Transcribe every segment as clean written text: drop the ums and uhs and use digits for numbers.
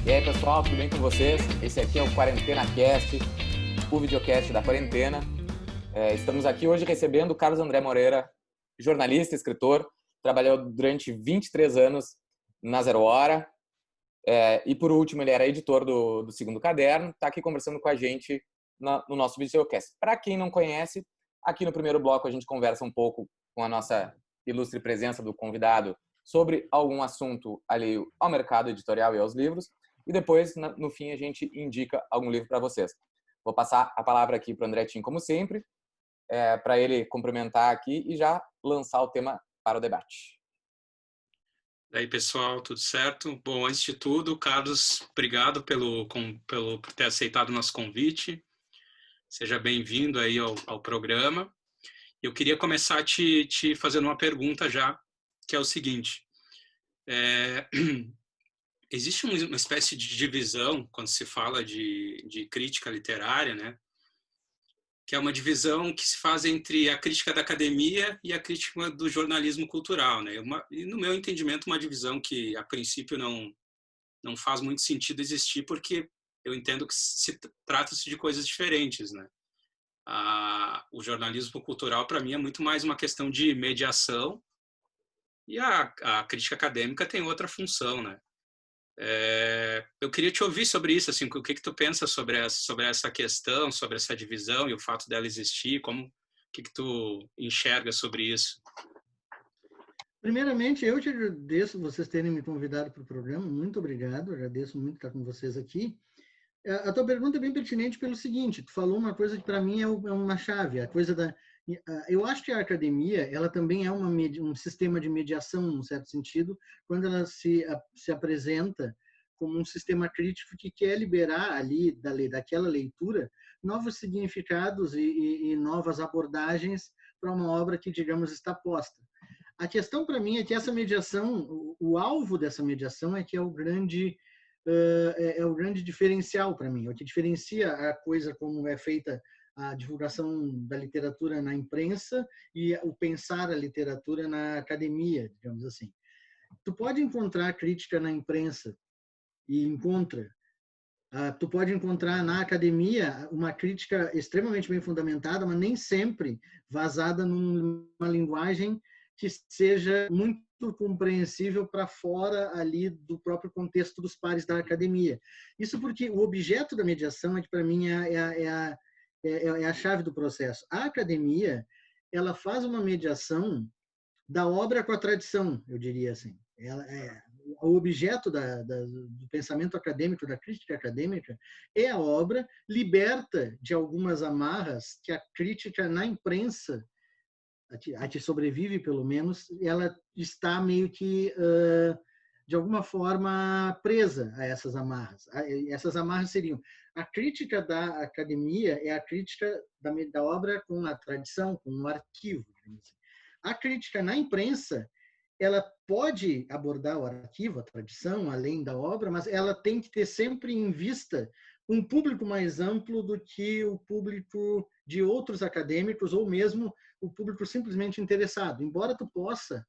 E aí, pessoal, tudo bem com vocês? Esse aqui é o Quarentena Cast, o videocast da quarentena. Estamos aqui hoje recebendo o Carlos André Moreira, jornalista, escritor, trabalhou durante 23 anos na Zero Hora, e por último ele era editor do Segundo Caderno, está aqui conversando com a gente no nosso videocast. Para quem não conhece, aqui no primeiro bloco a gente conversa um pouco com a nossa ilustre presença do convidado sobre algum assunto alheio ao mercado editorial e aos livros, e depois, no fim, a gente indica algum livro para vocês. Vou passar a palavra aqui para o André Tim, como sempre, para ele cumprimentar aqui e já lançar o tema para o debate. E aí, pessoal, tudo certo? Bom, antes de tudo, Carlos, obrigado por ter aceitado o nosso convite. Seja bem-vindo aí ao programa. Eu queria começar te fazendo uma pergunta já, que é o seguinte. Existe uma espécie de divisão quando se fala de crítica literária, né? Que é uma divisão que se faz entre a crítica da academia e a crítica do jornalismo cultural, né? E no meu entendimento, uma divisão que, a princípio, não faz muito sentido existir, porque eu entendo que trata-se de coisas diferentes, né? O jornalismo cultural, para mim, é muito mais uma questão de mediação, e a crítica acadêmica tem outra função, né? Eu queria te ouvir sobre isso, assim, o que tu pensa sobre essa questão, sobre essa divisão e o fato dela existir, o que tu enxerga sobre isso? Primeiramente, eu te agradeço vocês terem me convidado para o programa, muito obrigado, agradeço muito estar com vocês aqui. A tua pergunta é bem pertinente pelo seguinte, tu falou uma coisa que para mim é uma chave, a coisa da... Eu acho que a academia, ela também é um sistema de mediação, num certo sentido, quando ela se apresenta como um sistema crítico que quer liberar ali, daquela leitura, novos significados e novas abordagens para uma obra que, digamos, está posta. A questão para mim é que essa mediação, o alvo dessa mediação é que é o grande diferencial para mim, é o que diferencia a coisa como é feita a divulgação da literatura na imprensa e o pensar a literatura na academia, digamos assim. Tu pode encontrar crítica na imprensa e encontra. Tu pode encontrar na academia uma crítica extremamente bem fundamentada, mas nem sempre vazada numa linguagem que seja muito compreensível para fora ali do próprio contexto dos pares da academia. Isso porque o objeto da mediação é que, para mim, é a chave do processo. A academia, ela faz uma mediação da obra com a tradição, eu diria assim. O objeto do pensamento acadêmico, da crítica acadêmica, é a obra liberta de algumas amarras que a crítica na imprensa, a que sobrevive pelo menos, ela está meio que, de alguma forma, presa a essas amarras. Essas amarras seriam: a crítica da academia é a crítica da obra com a tradição, com o arquivo. A crítica na imprensa, ela pode abordar o arquivo, a tradição, além da obra, mas ela tem que ter sempre em vista um público mais amplo do que o público de outros acadêmicos ou mesmo o público simplesmente interessado. Embora tu possa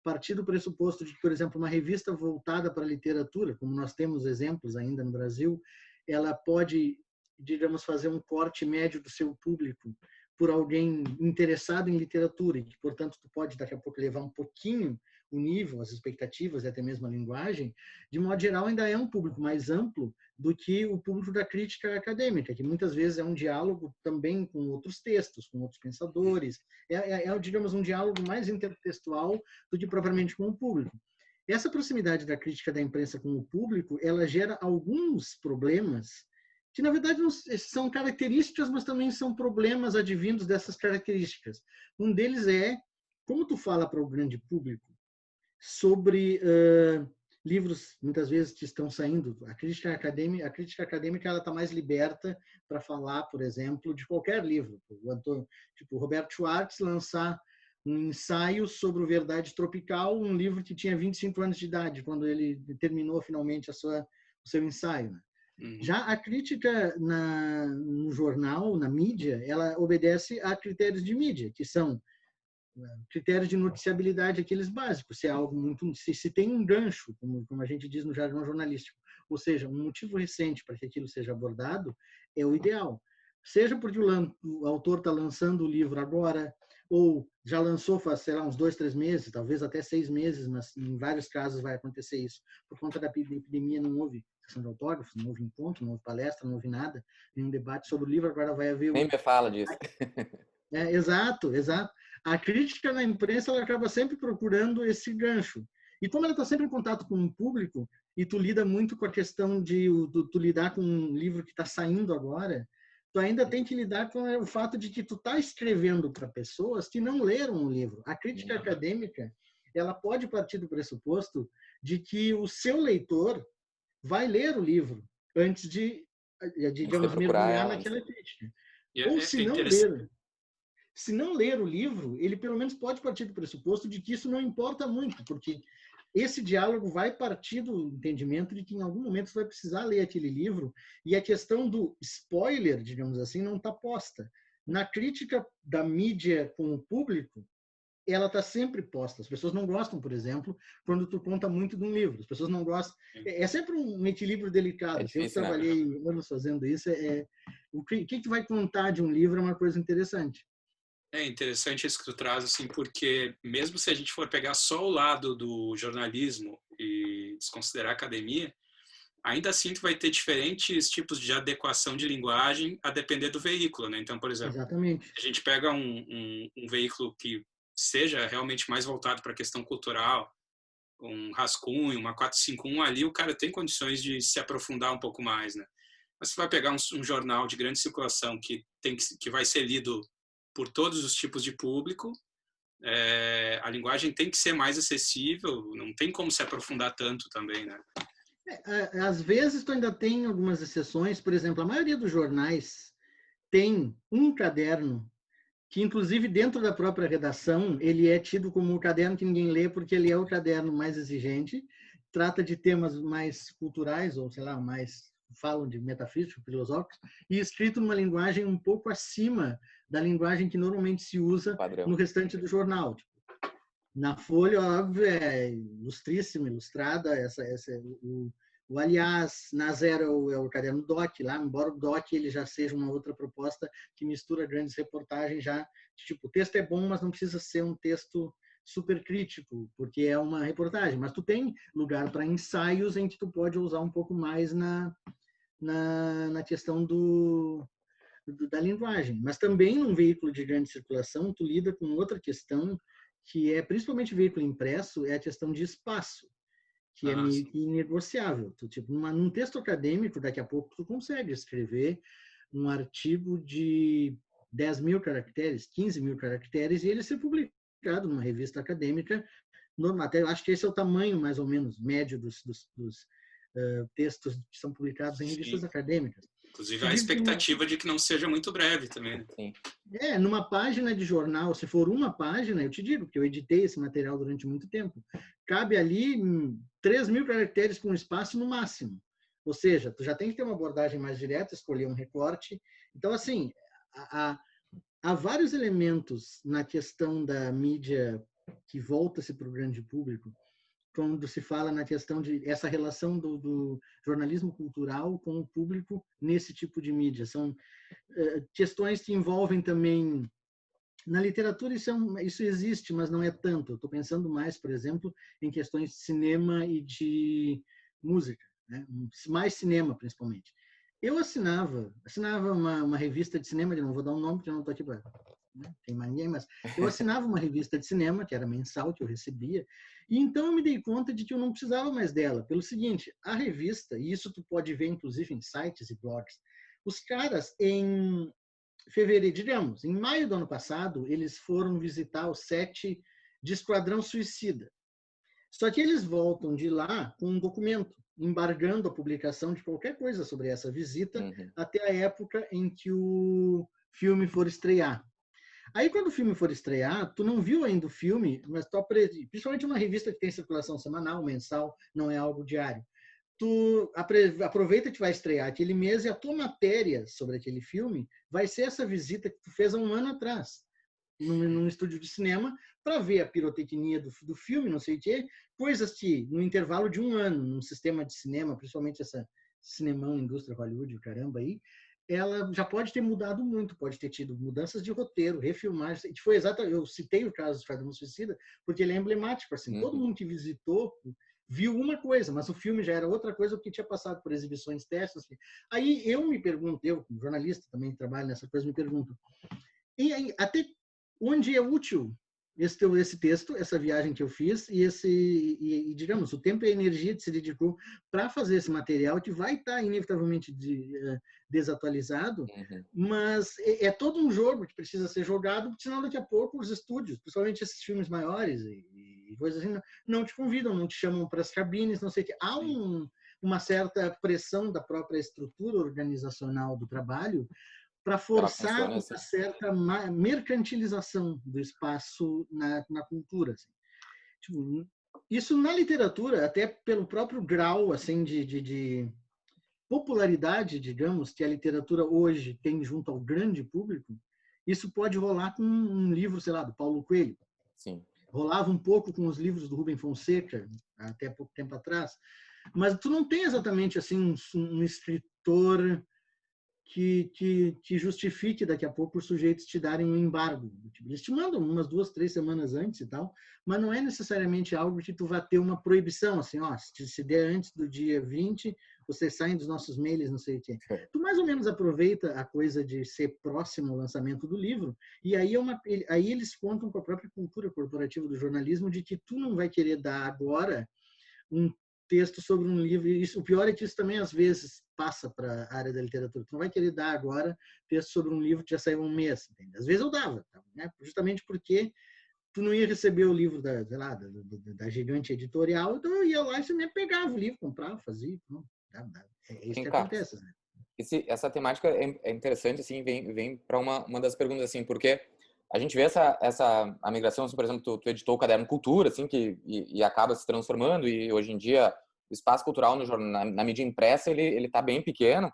partir do pressuposto de que, por exemplo, uma revista voltada para a literatura, como nós temos exemplos ainda no Brasil, ela pode, digamos, fazer um corte médio do seu público por alguém interessado em literatura, e que, portanto, tu pode daqui a pouco levar um pouquinho o nível, as expectativas e até mesmo a linguagem. De modo geral, ainda é um público mais amplo do que o público da crítica acadêmica, que muitas vezes é um diálogo também com outros textos, com outros pensadores, digamos, um diálogo mais intertextual do que propriamente com o público. Essa proximidade da crítica da imprensa com o público, ela gera alguns problemas que, na verdade, não são características, mas também são problemas advindos dessas características. Um deles é como tu fala para o grande público sobre livros, muitas vezes, que estão saindo. A crítica acadêmica ela está mais liberta para falar, por exemplo, de qualquer livro. Tipo, Roberto Schwartz lançar um ensaio sobre o Verdade Tropical, um livro que tinha 25 anos de idade, quando ele terminou finalmente o seu ensaio. Já a crítica no jornal, na mídia, ela obedece a critérios de mídia, que são critérios de noticiabilidade, aqueles básicos, se é algo muito, se tem um gancho, como a gente diz no jargão jornalístico, ou seja, um motivo recente para que aquilo seja abordado, é o ideal. Seja porque o autor está lançando o livro agora, ou já lançou faz, sei lá, uns 2, 3 meses, talvez até 6 meses, mas em vários casos vai acontecer isso. Por conta da epidemia não houve sessão de autógrafos, não houve encontro, não houve palestra, não houve nada, nenhum debate sobre o livro, agora vai haver... Nem me fala disso. Exato, exato. A crítica na imprensa ela acaba sempre procurando esse gancho. E como ela está sempre em contato com o público, e tu lida muito com a questão de tu lidar com um livro que está saindo agora, tu ainda tem que lidar com o fato de que tu está escrevendo para pessoas que não leram o livro. A crítica acadêmica, ela pode partir do pressuposto de que o seu leitor vai ler o livro antes de digamos, mergulhar naquela crítica. Ou se não ler o livro, ele pelo menos pode partir do pressuposto de que isso não importa muito, porque esse diálogo vai partir do entendimento de que em algum momento você vai precisar ler aquele livro e a questão do spoiler, digamos assim, não está posta. Na crítica da mídia com o público, ela está sempre posta. As pessoas não gostam, por exemplo, quando tu conta muito de um livro. As pessoas não gostam. É sempre um equilíbrio delicado. Eu trabalhei anos fazendo isso. O que tu vai contar de um livro é uma coisa interessante. É interessante isso que tu traz, assim, porque mesmo se a gente for pegar só o lado do jornalismo e desconsiderar a academia, ainda assim tu vai ter diferentes tipos de adequação de linguagem a depender do veículo, né? Então, por exemplo, exatamente, a gente pega um veículo que seja realmente mais voltado para a questão cultural, um rascunho, uma 451, ali o cara tem condições de se aprofundar um pouco mais, né? Mas você vai pegar um jornal de grande circulação que vai ser lido por todos os tipos de público, a linguagem tem que ser mais acessível, não tem como se aprofundar tanto também, né? Às vezes tu ainda tem algumas exceções, por exemplo, a maioria dos jornais tem um caderno que, inclusive, dentro da própria redação, ele é tido como um caderno que ninguém lê porque ele é o caderno mais exigente, trata de temas mais culturais, ou sei lá, mais falam de metafísico, filosóficos, e escrito numa linguagem um pouco acima da linguagem que normalmente se usa padrão no restante do jornal. Tipo, na Folha, óbvio, é ilustríssima, ilustrada, aliás, na Zero é o caderno DOC lá, embora o DOC ele já seja uma outra proposta que mistura grandes reportagens já, tipo, o texto é bom, mas não precisa ser um texto super crítico, porque é uma reportagem, mas tu tem lugar para ensaios em que tu pode usar um pouco mais na questão da linguagem. Mas também num veículo de grande circulação, tu lida com outra questão, que é principalmente veículo impresso, é a questão de espaço, que é meio que inegociável. Tu, tipo, num texto acadêmico, daqui a pouco tu consegue escrever um artigo de 10.000 caracteres, 15.000 caracteres, e ele ser publicado numa revista acadêmica normal. Até eu acho que esse é o tamanho, mais ou menos, médio dos textos que são publicados em revistas acadêmicas. Inclusive, a expectativa de que não seja muito breve também. Sim. Numa página de jornal, se for uma página, eu te digo, porque eu editei esse material durante muito tempo, cabe ali 3.000 caracteres com espaço no máximo. Ou seja, tu já tem que ter uma abordagem mais direta, escolher um recorte. Então, assim, há vários elementos na questão da mídia que volta-se para o grande público, quando se fala na questão de essa relação do jornalismo cultural com o público nesse tipo de mídia. São questões que envolvem também... Na literatura isso existe, mas não é tanto. Eu estou pensando mais, por exemplo, em questões de cinema e de música, né? Mais cinema, principalmente. Eu assinava uma revista de cinema, eu não vou dar um nome porque eu não estou aqui para... tem mais ninguém, mas eu assinava uma revista de cinema, que era mensal, que eu recebia, e então eu me dei conta de que eu não precisava mais dela, pelo seguinte, a revista, e isso tu pode ver inclusive em sites e blogs, os caras em fevereiro, digamos, em maio do ano passado, eles foram visitar o set de Esquadrão Suicida. Só que eles voltam de lá com um documento, embargando a publicação de qualquer coisa sobre essa visita até a época em que o filme for estrear. Aí, quando o filme for estrear, tu não viu ainda o filme, mas principalmente uma revista que tem circulação semanal, mensal, não é algo diário. Tu aproveita que vai estrear aquele mês e a tua matéria sobre aquele filme vai ser essa visita que tu fez há um ano atrás, num estúdio de cinema, para ver a pirotecnia do filme, não sei o quê, coisas que, no intervalo de 1 ano, num sistema de cinema, principalmente essa cinemão, indústria Hollywood, o caramba aí, ela já pode ter mudado muito, pode ter tido mudanças de roteiro, refilmagem. Foi exatamente, eu citei o caso do Esquadrão Suicida porque ele é emblemático, assim, todo mundo que visitou viu uma coisa, mas o filme já era outra coisa porque tinha passado por exibições testes. Assim. Aí eu me pergunto, eu como jornalista também trabalho nessa coisa, me pergunto, e aí, até onde é útil esse texto, essa viagem que eu fiz e digamos, o tempo e a energia que se dedicou para fazer esse material que vai estar inevitavelmente desatualizado, mas é todo um jogo que precisa ser jogado, porque senão daqui a pouco os estúdios, principalmente esses filmes maiores e coisas assim, não te convidam, não te chamam para as cabines, não sei o que. Há uma certa pressão da própria estrutura organizacional do trabalho para forçar uma certa mercantilização do espaço na cultura. Assim. Tipo, isso na literatura, até pelo próprio grau assim, de popularidade, digamos, que a literatura hoje tem junto ao grande público, isso pode rolar com um livro, sei lá, do Paulo Coelho. Sim. Rolava um pouco com os livros do Rubem Fonseca, até pouco tempo atrás. Mas tu não tem exatamente assim um escritor que justifique daqui a pouco os sujeitos te darem um embargo. Eles te mandam umas 2, 3 semanas antes e tal, mas não é necessariamente algo que tu vai ter uma proibição, assim, ó, se der antes do dia 20, vocês saem dos nossos mails, não sei o quê. Tu mais ou menos aproveita a coisa de ser próximo ao lançamento do livro, e aí, aí eles contam com a própria cultura corporativa do jornalismo de que tu não vai querer dar agora um texto sobre um livro. O pior é que isso também, às vezes, passa para a área da literatura. Tu não vai querer dar agora texto sobre um livro que já saiu 1 mês. Entende? Às vezes eu dava, né? Justamente porque tu não ia receber o livro da gigante editorial, então eu ia lá e você me pegava o livro, comprava, fazia. É isso que acontece. Né? Essa temática é interessante, assim, vem para uma das perguntas, assim, porque a gente vê a migração, assim, por exemplo, tu editou o Caderno Cultura, assim, e acaba se transformando, e hoje em dia o espaço cultural na mídia impressa, ele tá bem pequeno,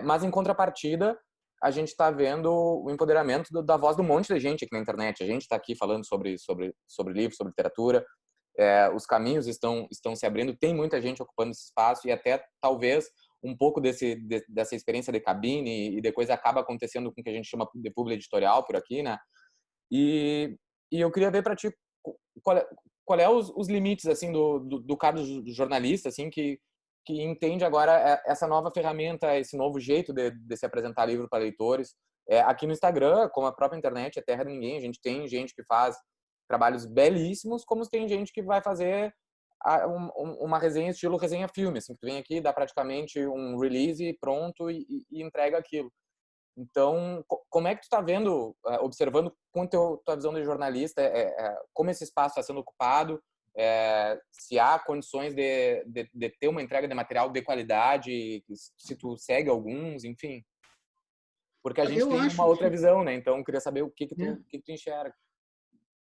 mas em contrapartida, a gente está vendo o empoderamento da voz de um monte de gente aqui na internet. A gente está aqui falando sobre livros, sobre literatura, os caminhos estão se abrindo, tem muita gente ocupando esse espaço, e até talvez um pouco dessa experiência de cabine e depois acaba acontecendo com o que a gente chama de publi editorial por aqui, né? E eu queria ver para ti qual é os limites assim do Carlos jornalista, assim, que entende agora essa nova ferramenta, esse novo jeito de se apresentar livro para leitores. Aqui no Instagram, como a própria internet é terra de ninguém, a gente tem gente que faz trabalhos belíssimos, como tem gente que vai fazer uma resenha estilo resenha filme, assim, que tu vem aqui, dá praticamente um release pronto e entrega aquilo. Então, como é que tu está vendo, observando com tua visão de jornalista, como esse espaço está sendo ocupado, se há condições de ter uma entrega de material de qualidade, se tu segue alguns, enfim. Porque a gente tem uma outra visão, né? Então, eu queria saber o que tu enxerga.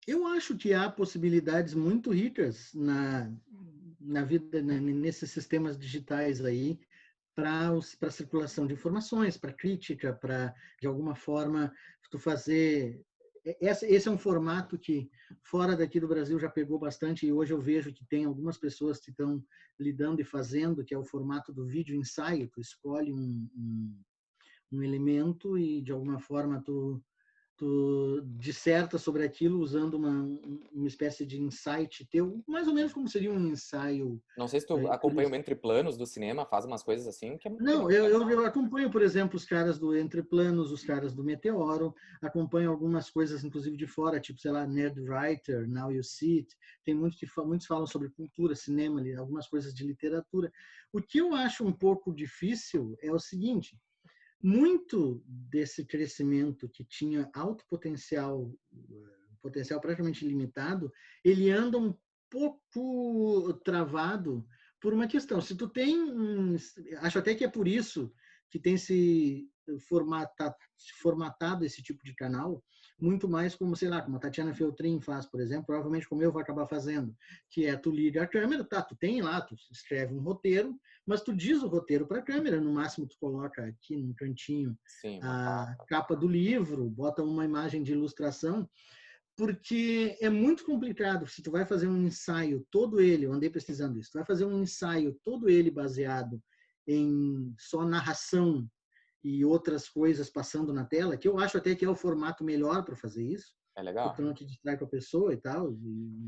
Eu acho que há possibilidades muito ricas na vida, nesses sistemas digitais aí, para a circulação de informações, para crítica, para, de alguma forma, tu fazer... Esse é um formato que, fora daqui do Brasil, já pegou bastante, e hoje eu vejo que tem algumas pessoas que estão lidando e fazendo, que é o formato do vídeo ensaio. Tu escolhe um elemento e, de alguma forma, tu disserta sobre aquilo usando uma espécie de insight teu, mais ou menos como seria um ensaio. Não sei se tu acompanha o Entre Planos do cinema, faz umas coisas assim. Não, eu acompanho, por exemplo, os caras do Entre Planos, os caras do Meteoro, acompanho algumas coisas, inclusive de fora, tipo, sei lá, Nerd Writer, Now You See It, tem muitos falam sobre cultura, cinema, algumas coisas de literatura. O que eu acho um pouco difícil é o seguinte: muito desse crescimento que tinha alto potencial praticamente limitado, ele anda um pouco travado por uma questão. Se tu tem, acho até que é por isso que tem se formatado esse tipo de canal, muito mais como, sei lá, como a Tatiana Feltrin faz, por exemplo, provavelmente como eu vou acabar fazendo, que é tu liga a câmera, tu tem lá, tu escreve um roteiro, mas tu diz o roteiro para a câmera, no máximo tu coloca aqui num cantinho a capa do livro, bota uma imagem de ilustração, porque é muito complicado. Se tu vai fazer um ensaio todo ele, eu andei pesquisando isso, tu vai fazer um ensaio todo ele baseado em só narração e outras coisas passando na tela, que eu acho até que é o formato melhor para fazer isso, É porque legal. tu não te distrai com a pessoa e tal,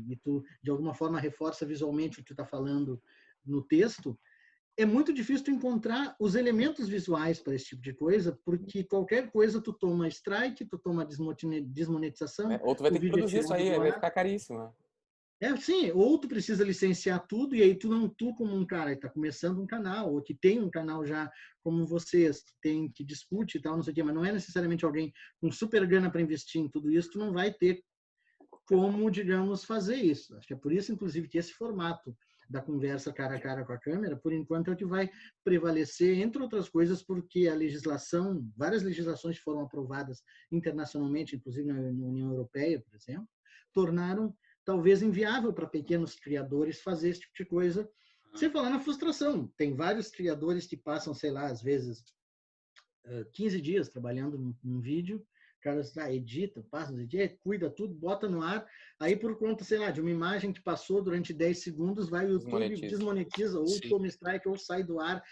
e tu, de alguma forma, reforça visualmente o que tu está falando no texto. É muito difícil tu encontrar os elementos visuais para esse tipo de coisa, porque qualquer coisa tu toma strike, tu toma desmonetização, Ou tu vai o ter que vídeo é produzir isso tirado aí, do aí vai ar. ficar caríssimo, né? Sim, ou tu precisa licenciar tudo, e aí tu como um cara que está começando um canal, ou que tem um canal já como vocês, que discute e tal, não sei o quê, mas não é necessariamente alguém com super grana para investir em tudo isso, tu não vai ter como, digamos, fazer isso. Acho que é por isso, inclusive, que esse formato da conversa cara a cara com a câmera, por enquanto, é o que vai prevalecer, entre outras coisas, porque a legislação, várias legislações que foram aprovadas internacionalmente, inclusive na União Europeia, por exemplo, tornaram talvez inviável para pequenos criadores fazer esse tipo de coisa, sem falar na frustração. Tem vários criadores que passam, sei lá, às vezes 15 dias trabalhando num vídeo, o cara edita, passa, cuida tudo, bota no ar, aí por conta, sei lá, de uma imagem que passou durante 10 segundos, vai o YouTube, desmonetiza, ou toma strike, ou sai do ar.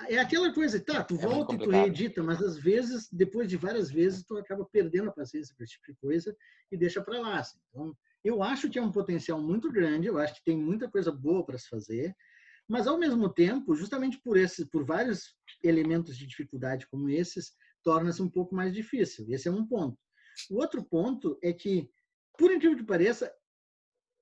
É aquela coisa, tá, tu volta e tu reedita, mas às vezes, depois de várias vezes, tu acaba perdendo a paciência para esse tipo de coisa e deixa para lá. Assim. Então, eu acho que é um potencial muito grande, eu acho que tem muita coisa boa para se fazer, mas ao mesmo tempo, justamente por vários elementos de dificuldade como esses, torna-se um pouco mais difícil. Esse é um ponto. O outro ponto é que, por incrível que pareça,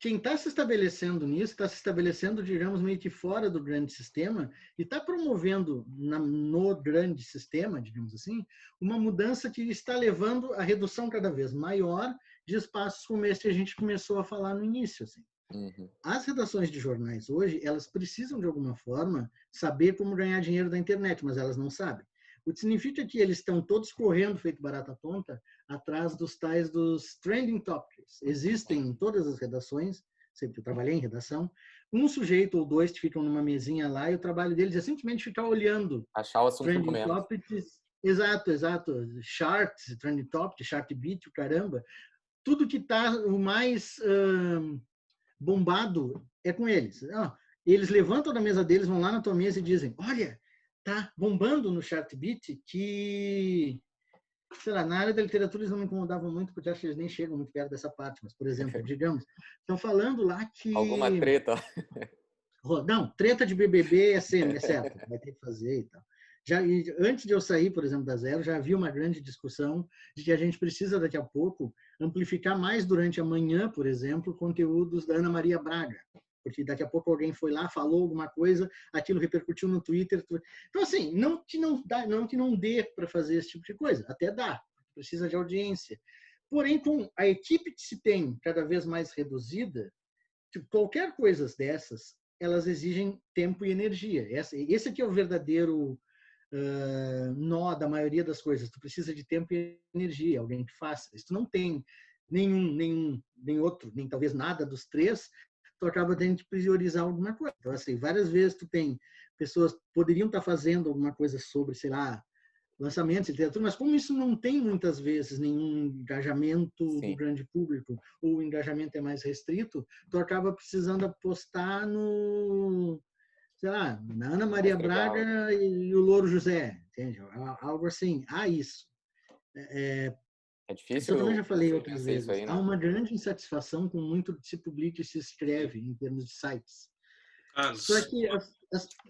quem está se estabelecendo nisso, está se estabelecendo, digamos, meio que fora do grande sistema e está promovendo no grande sistema, digamos assim, uma mudança que está levando a redução cada vez maior de espaços como esse que a gente começou a falar no início. Assim. Uhum. As redações de jornais hoje, elas precisam, de alguma forma, saber como ganhar dinheiro da internet, mas elas não sabem. O que significa que eles estão todos correndo, feito barata tonta, atrás dos tais dos trending topics. Existem em todas as redações, sempre eu trabalhei em redação, um sujeito ou dois que ficam numa mesinha lá e o trabalho deles é simplesmente ficar olhando achar o assunto do trending momento. topics. Exato. Charts, trending topics, Chartbeat, o caramba. Tudo que está o mais bombado é com eles. Eles levantam da mesa deles, vão lá na tua mesa e dizem, olha, tá bombando no Chartbeat que, sei lá, na área da literatura eles não me incomodavam muito, porque acho que eles nem chegam muito perto dessa parte, mas, por exemplo, digamos, estão falando lá que... Alguma treta. Não, treta de BBB é certo, vai ter que fazer e tal. Antes de eu sair, por exemplo, da Zero, já havia uma grande discussão de que a gente precisa, daqui a pouco, amplificar mais durante a manhã, por exemplo, conteúdos da Ana Maria Braga. Porque daqui a pouco alguém foi lá, falou alguma coisa, aquilo repercutiu no Twitter. Então, assim, não que não dê para fazer esse tipo de coisa. Até dá, precisa de audiência. Porém, com a equipe que se tem cada vez mais reduzida, qualquer coisa dessas, elas exigem tempo e energia. Esse aqui é o verdadeiro nó da maioria das coisas. Tu precisa de tempo e energia, alguém que faça. Se tu não tem nem outro, nem talvez nada dos três, tu acaba tendo que priorizar alguma coisa. Então, assim, várias vezes tu tem pessoas que poderiam estar fazendo alguma coisa sobre, sei lá, lançamentos, literatura, mas como isso não tem muitas vezes nenhum engajamento do grande público, ou o engajamento é mais restrito, tu acaba precisando apostar no, sei lá, na Ana Maria Braga e o Louro José, entende? Algo assim. Isso. É difícil. Isso eu também já falei outras vezes. Aí, né? Há uma grande insatisfação com muito que se publica e se escreve em termos de sites. Só que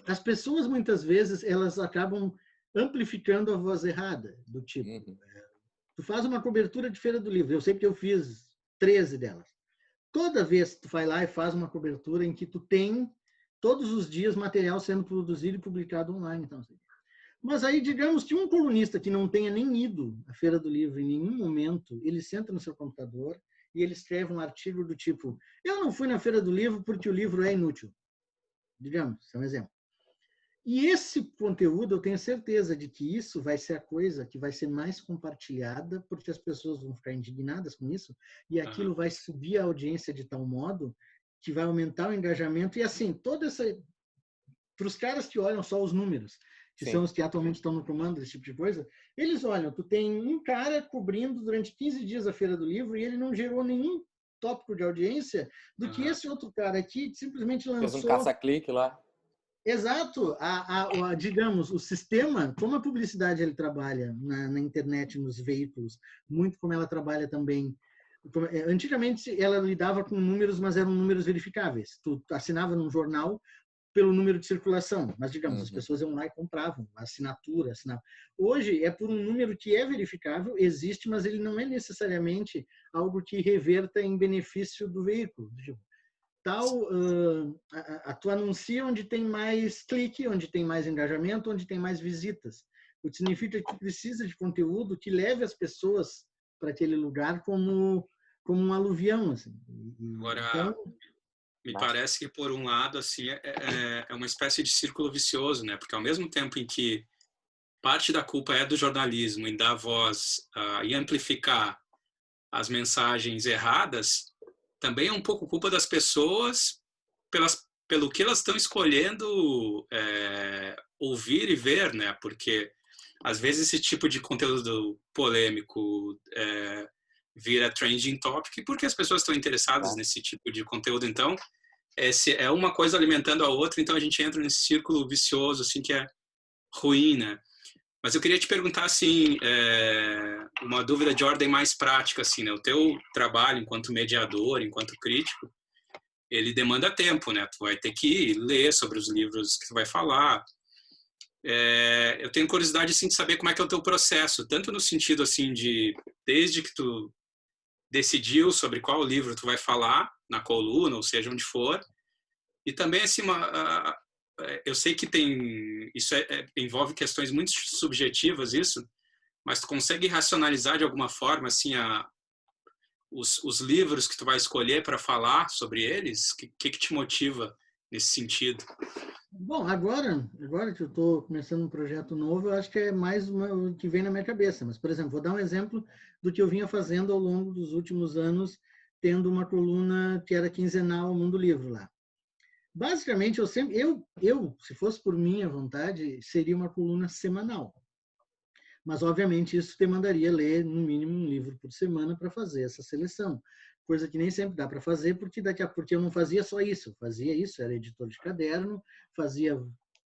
as pessoas, muitas vezes, elas acabam amplificando a voz errada, do tipo, tu faz uma cobertura de Feira do Livro, eu sei porque eu fiz 13 delas. Toda vez que tu vai lá e faz uma cobertura em que tu tem todos os dias material sendo produzido e publicado online. Então, assim. Mas aí, digamos que um colunista que não tenha nem ido à Feira do Livro em nenhum momento, ele senta no seu computador e ele escreve um artigo do tipo, eu não fui na Feira do Livro porque o livro é inútil. Digamos, é um exemplo. E esse conteúdo, eu tenho certeza de que isso vai ser a coisa que vai ser mais compartilhada, porque as pessoas vão ficar indignadas com isso, e aquilo vai subir a audiência de tal modo que vai aumentar o engajamento. E assim, toda essa para os caras que olham só os números, que Sim. são os que atualmente estão no comando desse tipo de coisa, eles olham, tu tem um cara cobrindo durante 15 dias a Feira do Livro e ele não gerou nenhum tópico de audiência do que esse outro cara aqui simplesmente Fez um lançou. caça-clique lá. Exato, digamos, o sistema, como a publicidade ele trabalha na internet, nos veículos, muito como ela trabalha também. Antigamente ela lidava com números, mas eram números verificáveis. Tu assinava num jornal pelo número de circulação, mas digamos, as pessoas iam lá e compravam a assinatura, assinavam. Hoje é por um número que é verificável, existe, mas ele não é necessariamente algo que reverta em benefício do veículo. Tu anuncia onde tem mais clique, onde tem mais engajamento, onde tem mais visitas. O que significa que tu precisa de conteúdo que leve as pessoas para aquele lugar como um aluvião, assim. Agora, então, me parece que, por um lado, assim, é uma espécie de círculo vicioso, né? Porque ao mesmo tempo em que parte da culpa é do jornalismo em dar voz e amplificar as mensagens erradas, também é um pouco culpa das pessoas pelo que elas estão escolhendo ouvir e ver, né? Porque às vezes esse tipo de conteúdo polêmico vira trending topic porque as pessoas estão interessadas nesse tipo de conteúdo. Então, é uma coisa alimentando a outra, então a gente entra nesse círculo vicioso, assim, que é ruim, né? Mas eu queria te perguntar, assim, uma dúvida de ordem mais prática, assim, né? O teu trabalho enquanto mediador, enquanto crítico, ele demanda tempo, né? Tu vai ter que ler sobre os livros que tu vai falar. Eu tenho curiosidade, assim, de saber como é que é o teu processo, tanto no sentido, assim, de desde que tu decidiu sobre qual livro tu vai falar na coluna, ou seja, onde for, e também, assim, eu sei que isso envolve questões muito subjetivas, isso, mas tu consegue racionalizar de alguma forma, assim, os livros que tu vai escolher para falar sobre eles? O que te motiva nesse sentido? bom, agora que eu estou começando um projeto novo, eu acho que é mais o que vem na minha cabeça. Mas, por exemplo, vou dar um exemplo do que eu vinha fazendo ao longo dos últimos anos, tendo uma coluna que era quinzenal, Mundo Livro lá. Basicamente, se fosse por minha vontade, seria uma coluna semanal. Mas, obviamente, isso demandaria ler, no mínimo, um livro por semana para fazer essa seleção. Coisa que nem sempre dá para fazer, porque eu não fazia só isso. Eu fazia isso, era editor de caderno, fazia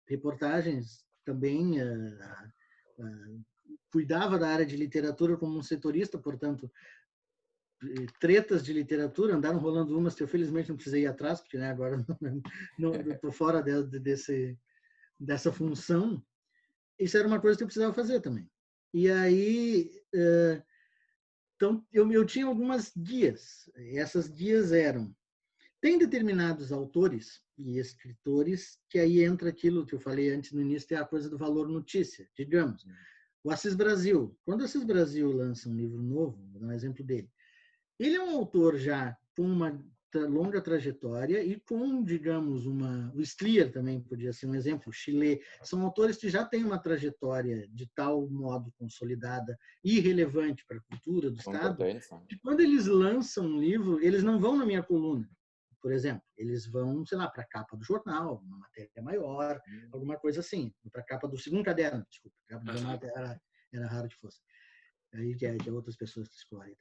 reportagens também, cuidava da área de literatura como um setorista, portanto, tretas de literatura, andaram rolando umas que eu felizmente não precisei ir atrás, porque né, agora estou fora dessa função. Isso era uma coisa que eu precisava fazer também. E aí, então, eu tinha algumas guias. E essas guias eram... Tem determinados autores e escritores que aí entra aquilo que eu falei antes no início, que é a coisa do valor notícia. Digamos, o Assis Brasil. Quando o Assis Brasil lança um livro novo, vou dar um exemplo dele, ele é um autor já com uma longa trajetória e com, digamos, o Slier também podia ser um exemplo, o Chile, são autores que já têm uma trajetória de tal modo consolidada e relevante para a cultura do Estado, que quando eles lançam um livro, eles não vão na minha coluna, por exemplo, eles vão, sei lá, para a capa do jornal, uma matéria maior, alguma coisa assim, para a capa do segundo caderno, desculpa, a capa do jornal era raro que fosse, aí que é outras pessoas que escolhem.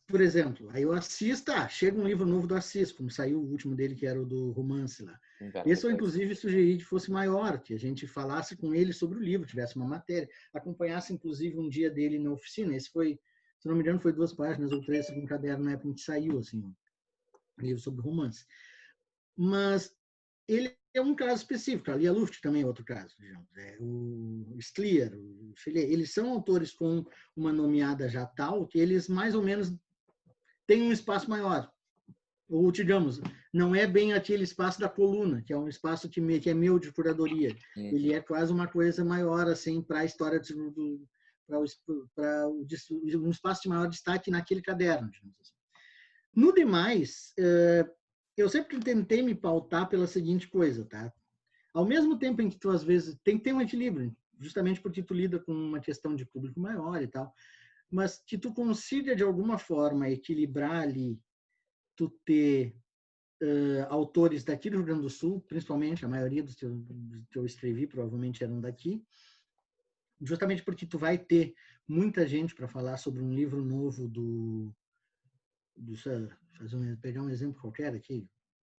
Por exemplo, aí eu assisto, chega um livro novo do Assis, como saiu o último dele, que era o do romance lá. Esse eu, inclusive, sugeri que fosse maior, que a gente falasse com ele sobre o livro, tivesse uma matéria, acompanhasse, inclusive, um dia dele na oficina. Esse foi, se não me engano, foi 2 páginas ou 3, um caderno na época em que saiu, assim, um livro sobre romance. Mas ele é um caso específico. A Lia Luft também é outro caso, digamos. O Slier, o Chile, eles são autores com uma nomeada já tal, que eles mais ou menos têm um espaço maior. Ou, digamos, não é bem aquele espaço da coluna, que é um espaço que é meu de curadoria. Ele é quase uma coisa maior, assim, para a história, para um espaço de maior destaque naquele caderno, digamos assim. No demais, eu sempre tentei me pautar pela seguinte coisa, tá? Ao mesmo tempo em que tu, às vezes, tem que ter um equilíbrio, justamente porque tu lida com uma questão de público maior e tal, mas que tu consiga, de alguma forma, equilibrar ali, tu ter autores daqui do Rio Grande do Sul, principalmente, a maioria dos que eu escrevi provavelmente eram daqui, justamente porque tu vai ter muita gente para falar sobre um livro novo pegar um exemplo qualquer aqui,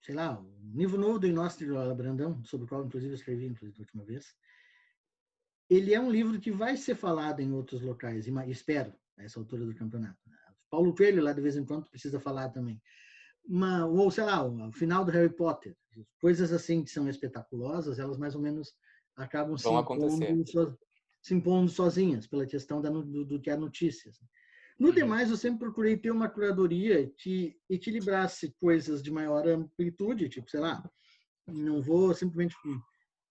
sei lá, um livro novo do Inácio Brandão, sobre o qual inclusive eu escrevi da última vez. Ele é um livro que vai ser falado em outros locais, espero, a essa altura do campeonato. Paulo Coelho, lá de vez em quando, precisa falar também. Ou, sei lá, o final do Harry Potter. Coisas assim que são espetaculosas, elas mais ou menos acabam se impondo sozinhas, pela questão do que é notícias. No demais, eu sempre procurei ter uma curadoria que equilibrasse coisas de maior amplitude, tipo, sei lá, não vou simplesmente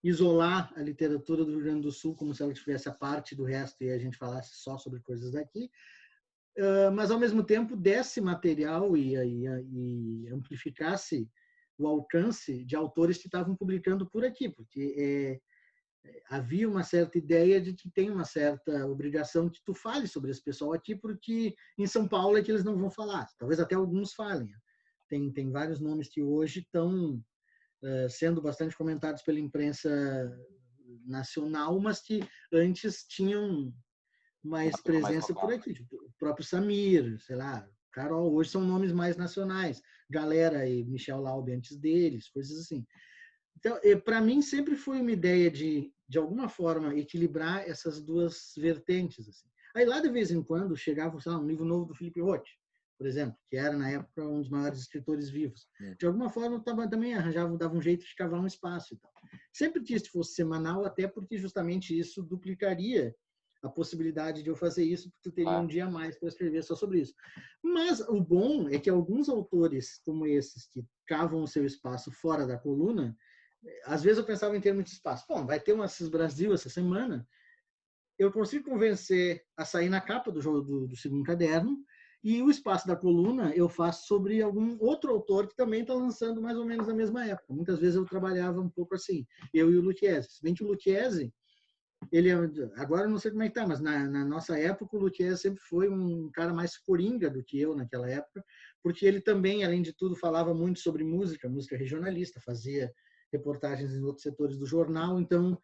isolar a literatura do Rio Grande do Sul como se ela tivesse a parte do resto e a gente falasse só sobre coisas daqui, mas ao mesmo tempo desse material e amplificasse o alcance de autores que estavam publicando por aqui, porque havia uma certa ideia de que tem uma certa obrigação que tu fale sobre esse pessoal aqui, porque em São Paulo é que eles não vão falar. Talvez até alguns falem. Tem vários nomes que hoje estão sendo bastante comentados pela imprensa nacional, mas que antes tinham mais presença por aqui. Tipo, o próprio Samir, sei lá, Carol, hoje são nomes mais nacionais. Galera e Michel Laube antes deles, coisas assim. Então, para mim, sempre foi uma ideia de alguma forma, equilibrar essas duas vertentes. Assim. Aí, lá de vez em quando, chegava, sei lá, um livro novo do Felipe Roth, por exemplo, que era, na época, um dos maiores escritores vivos. De alguma forma, eu também dava um jeito de cavar um espaço e tal. Sempre quis que fosse semanal, até porque justamente isso duplicaria a possibilidade de eu fazer isso, porque eu teria um dia a mais para escrever só sobre isso. Mas o bom é que alguns autores como esses, que cavam o seu espaço fora da coluna, às vezes eu pensava em termos de espaço. Bom, vai ter uma Assis Brasil essa semana, eu consigo convencer a sair na capa do segundo caderno, e o espaço da coluna eu faço sobre algum outro autor que também está lançando mais ou menos na mesma época. Muitas vezes eu trabalhava um pouco assim, eu e o Lucchesi. Se bem que o Lucchesi, agora eu não sei como é que está, mas na nossa época o Lucchesi sempre foi um cara mais coringa do que eu naquela época, porque ele também, além de tudo, falava muito sobre música regionalista, fazia reportagens em outros setores do jornal, então,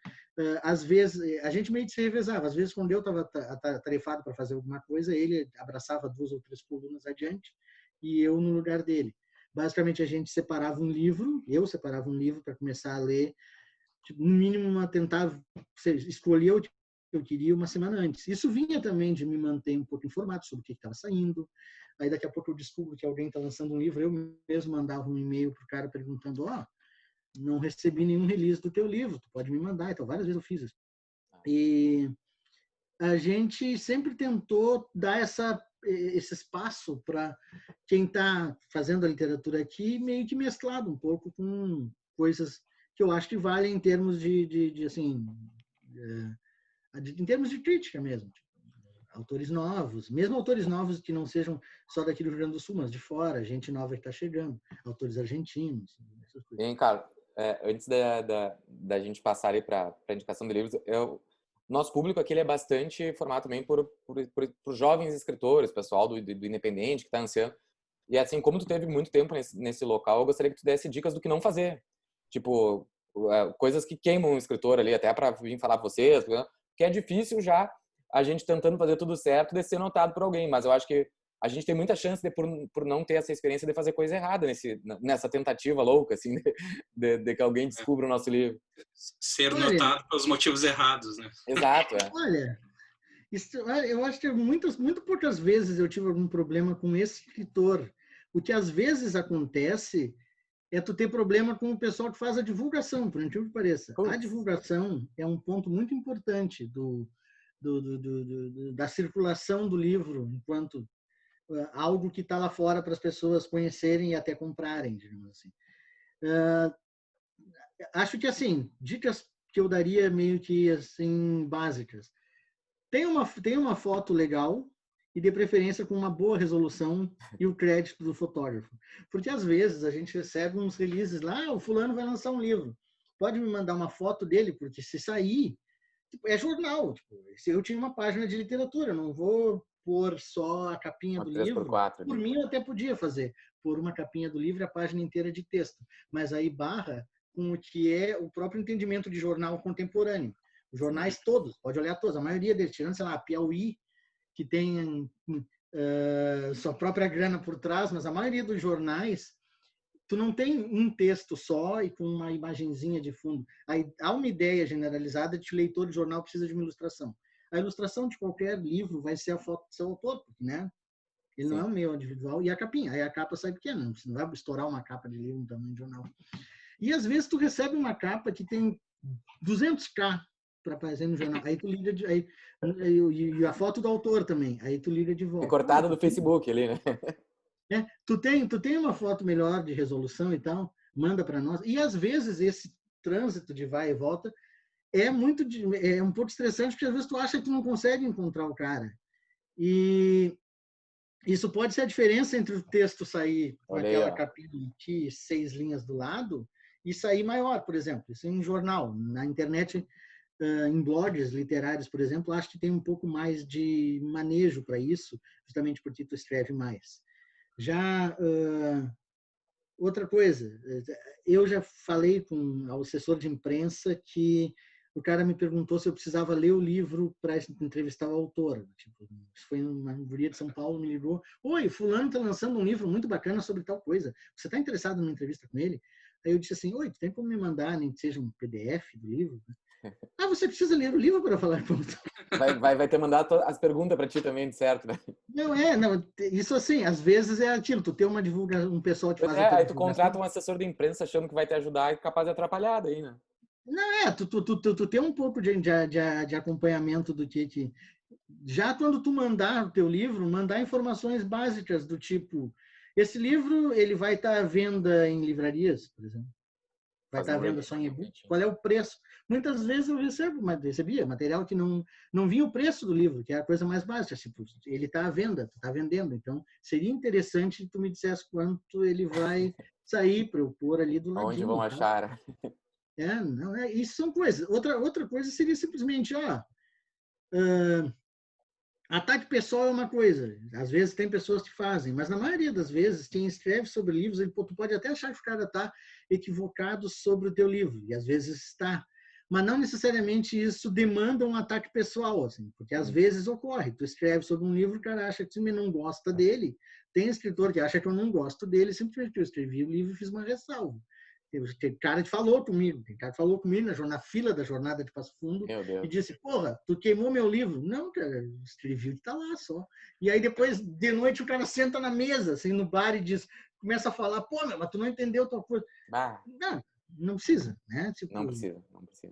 às vezes, a gente meio que se revezava. Às vezes, quando eu estava atarefado para fazer alguma coisa, ele abraçava 2 ou 3 colunas adiante e eu no lugar dele. Basicamente, a gente separava um livro, eu separava um livro para começar a ler, tipo, no mínimo, tentar escolher o que eu queria uma semana antes. Isso vinha também de me manter um pouco informado sobre o que estava saindo. Aí, daqui a pouco, eu descubro que alguém está lançando um livro, eu mesmo mandava um e-mail para o cara perguntando, não recebi nenhum release do teu livro, tu pode me mandar. Então, várias vezes eu fiz isso. E a gente sempre tentou dar esse espaço para quem está fazendo a literatura aqui, meio que mesclado um pouco com coisas que eu acho que valem em termos em termos de crítica mesmo. Autores novos, mesmo autores novos que não sejam só daqui do Rio Grande do Sul, mas de fora, gente nova que está chegando, autores argentinos, essas coisas. Bem, cara, antes da gente passar ali para a indicação de livros, nosso público aqui ele é bastante formado também por jovens escritores, pessoal do independente que está ansiando. E assim, como tu teve muito tempo nesse local, eu gostaria que tu desse dicas do que não fazer. Tipo, coisas que queimam o escritor ali, até para vir falar para vocês, porque é difícil já a gente tentando fazer tudo certo de ser notado por alguém, mas eu acho que a gente tem muita chance por não ter essa experiência de fazer coisa errada nessa tentativa louca, assim, de que alguém descubra o nosso livro. Ser notado pelos motivos errados, né? Exato, Olha, eu acho que muito poucas vezes eu tive algum problema com esse escritor. O que às vezes acontece é tu ter problema com o pessoal que faz a divulgação, por incrível que pareça. A divulgação é um ponto muito importante da circulação do livro, enquanto algo que está lá fora para as pessoas conhecerem e até comprarem, digamos assim. Acho que, assim, dicas que eu daria meio que, assim, básicas. Tem uma foto legal e, de preferência, com uma boa resolução e o crédito do fotógrafo. Porque, às vezes, a gente recebe uns releases lá, o fulano vai lançar um livro. Pode me mandar uma foto dele, porque se sair, é jornal. Se eu tinha uma página de literatura, eu não vou pôr só a capinha do livro. 3x4, por mim, eu até podia fazer. pôr uma capinha do livro e a página inteira de texto, mas aí barra com o que é o próprio entendimento de jornal contemporâneo. Os jornais todos, pode olhar todos, a maioria deles, tirando, sei lá, Piauí, que tem sua própria grana por trás, mas a maioria dos jornais, tu não tem um texto só e com uma imagenzinha de fundo. Aí há uma ideia generalizada de que o leitor de jornal precisa de uma ilustração. A ilustração de qualquer livro vai ser a foto do seu autor, né? Ele não é o meu individual, e a capinha. Aí a capa sai pequena, você não vai estourar uma capa de livro no tamanho de jornal. E às vezes tu recebe uma capa que tem 200K para fazer no jornal. Aí tu liga e a foto do autor também. Aí tu liga de volta. Recortada do Facebook ali, né? Tu tem uma foto melhor de resolução e tal, manda para nós. E às vezes esse trânsito de vai e volta é um pouco estressante, porque às vezes tu acha que tu não consegue encontrar o cara. E isso pode ser a diferença entre o texto sair com aquela capinha de 6 linhas do lado e sair maior, por exemplo. Isso em jornal. Na internet, em blogs literários, por exemplo, acho que tem um pouco mais de manejo para isso, justamente porque tu escreve mais. Já, outra coisa, eu já falei com o assessor de imprensa que o cara me perguntou se eu precisava ler o livro para entrevistar o autor. Tipo, foi uma guria de São Paulo, me ligou. Oi, fulano está lançando um livro muito bacana sobre tal coisa. Você está interessado numa entrevista com ele? Aí eu disse assim, oi, tu tem como me mandar, nem que seja um PDF do livro? Ah, você precisa ler o livro para falar com o Vai ter mandado as perguntas para ti também, de certo, né? Não, isso assim, às vezes é aquilo, tu tem uma divulgação, um pessoal que faz a aí tu contrata um assessor de imprensa achando que vai te ajudar e é capaz de atrapalhar daí, né? Não, tu tem um pouco de acompanhamento do que... Já quando tu mandar o teu livro, mandar informações básicas do tipo, esse livro ele vai estar à venda em livrarias, por exemplo. Vai estar à venda só em e-book. Qual é o preço? Muitas vezes eu recebia material que não vinha o preço do livro, que é a coisa mais básica. Tipo, ele está à venda, tu está vendendo. Então, seria interessante que tu me dissesse quanto ele vai sair para eu pôr ali do ladinho. Onde vão achar? Isso são coisas. Outra coisa seria simplesmente, ataque pessoal é uma coisa. Às vezes tem pessoas que fazem, mas na maioria das vezes quem escreve sobre livros, tu pode até achar que o cara está equivocado sobre o teu livro, e às vezes está. Mas não necessariamente isso demanda um ataque pessoal, assim, porque às vezes ocorre. Tu escreve sobre um livro, o cara acha que você não gosta dele. Tem escritor que acha que eu não gosto dele, simplesmente eu escrevi o livro e fiz uma ressalva. Tem cara que falou comigo na fila da jornada de Passo Fundo e disse, porra, tu queimou meu livro. Não, cara, eu escrevi o que tá lá só. E aí depois, de noite, o cara senta na mesa, assim, no bar e começa a falar, pô, mas tu não entendeu tua coisa. Não precisa, né? Tipo, não precisa.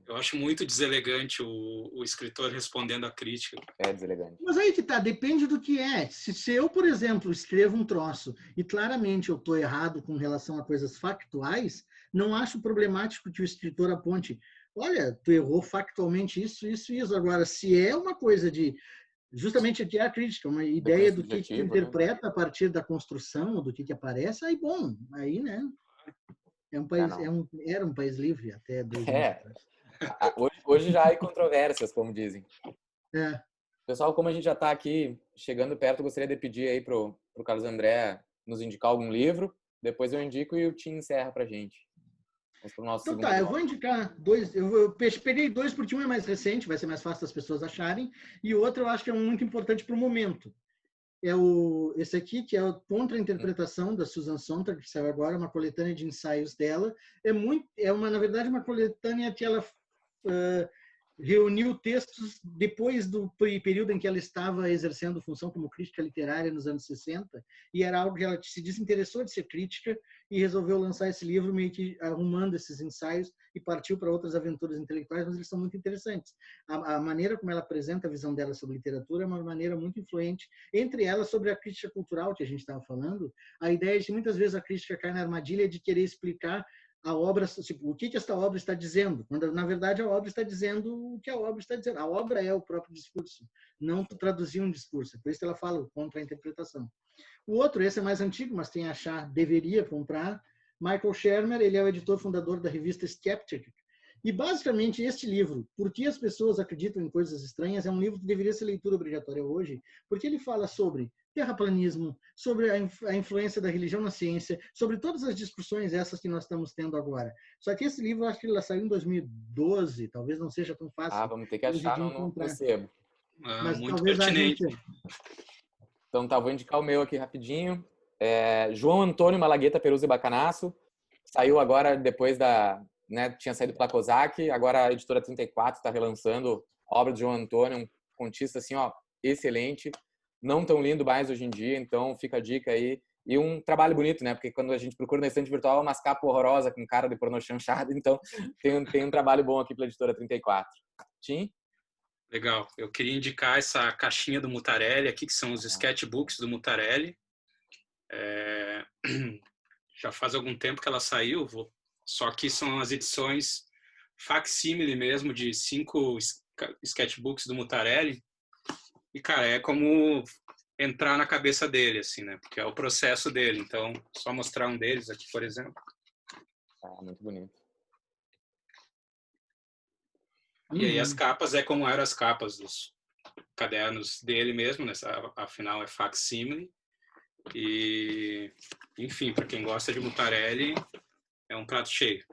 Eu acho muito deselegante o escritor respondendo à crítica. É deselegante. Mas aí que tá, depende do que é. Se eu, por exemplo, escrevo um troço e claramente eu estou errado com relação a coisas factuais, não acho problemático que o escritor aponte, olha, tu errou factualmente isso. Agora, se é uma coisa de... Justamente aqui é a crítica, uma ideia do que interpreta, né, a partir da construção, do que aparece, aí bom, aí, né? É um país, era um país livre até 2 anos atrás. Hoje já há controvérsias, como dizem. Pessoal, como a gente já está aqui chegando perto, eu gostaria de pedir aí pro Carlos André nos indicar algum livro. Depois eu indico e o Tim encerra pra gente. Então tá, eu vou indicar 2. Eu peguei 2 porque um é mais recente, vai ser mais fácil das pessoas acharem, e o outro eu acho que é muito importante para o momento. Esse aqui, que é o Contra a Interpretação, da Susan Sontag, que saiu agora, uma coletânea de ensaios dela. Na verdade, uma coletânea que ela reuniu textos depois do período em que ela estava exercendo função como crítica literária nos anos 60, e era algo que ela se desinteressou de ser crítica e resolveu lançar esse livro meio que arrumando esses ensaios e partiu para outras aventuras intelectuais, mas eles são muito interessantes. A maneira como ela apresenta a visão dela sobre literatura é uma maneira muito influente, entre elas sobre a crítica cultural que a gente estava falando, a ideia de que muitas vezes a crítica cai na armadilha de querer explicar a obra, tipo, o que esta obra está dizendo, quando na verdade a obra está dizendo o que a obra está dizendo. A obra é o próprio discurso, não traduzir um discurso. Por isso que ela fala contra a interpretação. O outro, esse é mais antigo, mas tem a achar, deveria comprar, Michael Shermer, ele é o editor fundador da revista Skeptic, E, basicamente, este livro, Por que as pessoas acreditam em coisas estranhas, é um livro que deveria ser leitura obrigatória hoje, porque ele fala sobre terraplanismo, sobre a influência da religião na ciência, sobre todas as discussões essas que nós estamos tendo agora. Só que esse livro, acho que ele saiu em 2012, talvez não seja tão fácil Vamos ter que hoje achar de no encontrar. sebo. Mas Muito talvez haja um pertinente. sebo. Então tá, vou indicar o meu aqui rapidinho. João Antônio Malagueta Peruzzi e Bacanasso. Saiu agora depois né, tinha saído pela COSAC, agora a editora 34 está relançando a obra de João Antônio, um contista assim, ó, excelente, não tão lindo mais hoje em dia, então fica a dica aí. E um trabalho bonito, né? Porque quando a gente procura na estante virtual, é umas capas horrorosas com cara de pornô chanchado, então tem um trabalho bom aqui pela editora 34. Tim? Legal. Eu queria indicar essa caixinha do Mutarelli aqui, que são os sketchbooks do Mutarelli. Já faz algum tempo que ela saiu, só que são as edições facsímile mesmo, de 5 sketchbooks do Mutarelli. E, cara, é como entrar na cabeça dele, assim, né? Porque é o processo dele. Então, só mostrar um deles aqui, por exemplo. Muito bonito. E aí as capas é como eram as capas dos cadernos dele mesmo, né? Afinal é facsímile. E, enfim, para quem gosta de Mutarelli, é um prato cheio.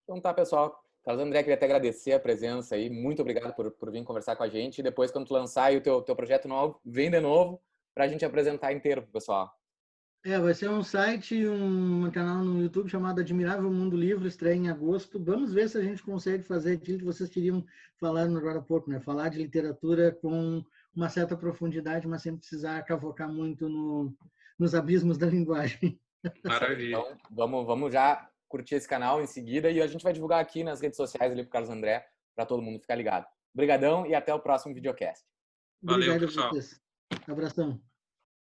Então tá, pessoal. Carlos André, queria até agradecer a presença aí. Muito obrigado por vir conversar com a gente. E depois, quando tu lançar aí o teu projeto novo, vem de novo para a gente apresentar inteiro pro pessoal. Vai ser um site, um canal no YouTube chamado Admirável Mundo Livre, estreia em agosto. Vamos ver se a gente consegue fazer aquilo que vocês queriam falar agora há pouco, né? Falar de literatura com uma certa profundidade, mas sem precisar cavocar muito nos abismos da linguagem. Maravilha. Então, vamos já curtir esse canal em seguida e a gente vai divulgar aqui nas redes sociais ali pro Carlos André, para todo mundo ficar ligado. Obrigadão e até o próximo videocast. Valeu, Obrigado pessoal. a vocês. Abração.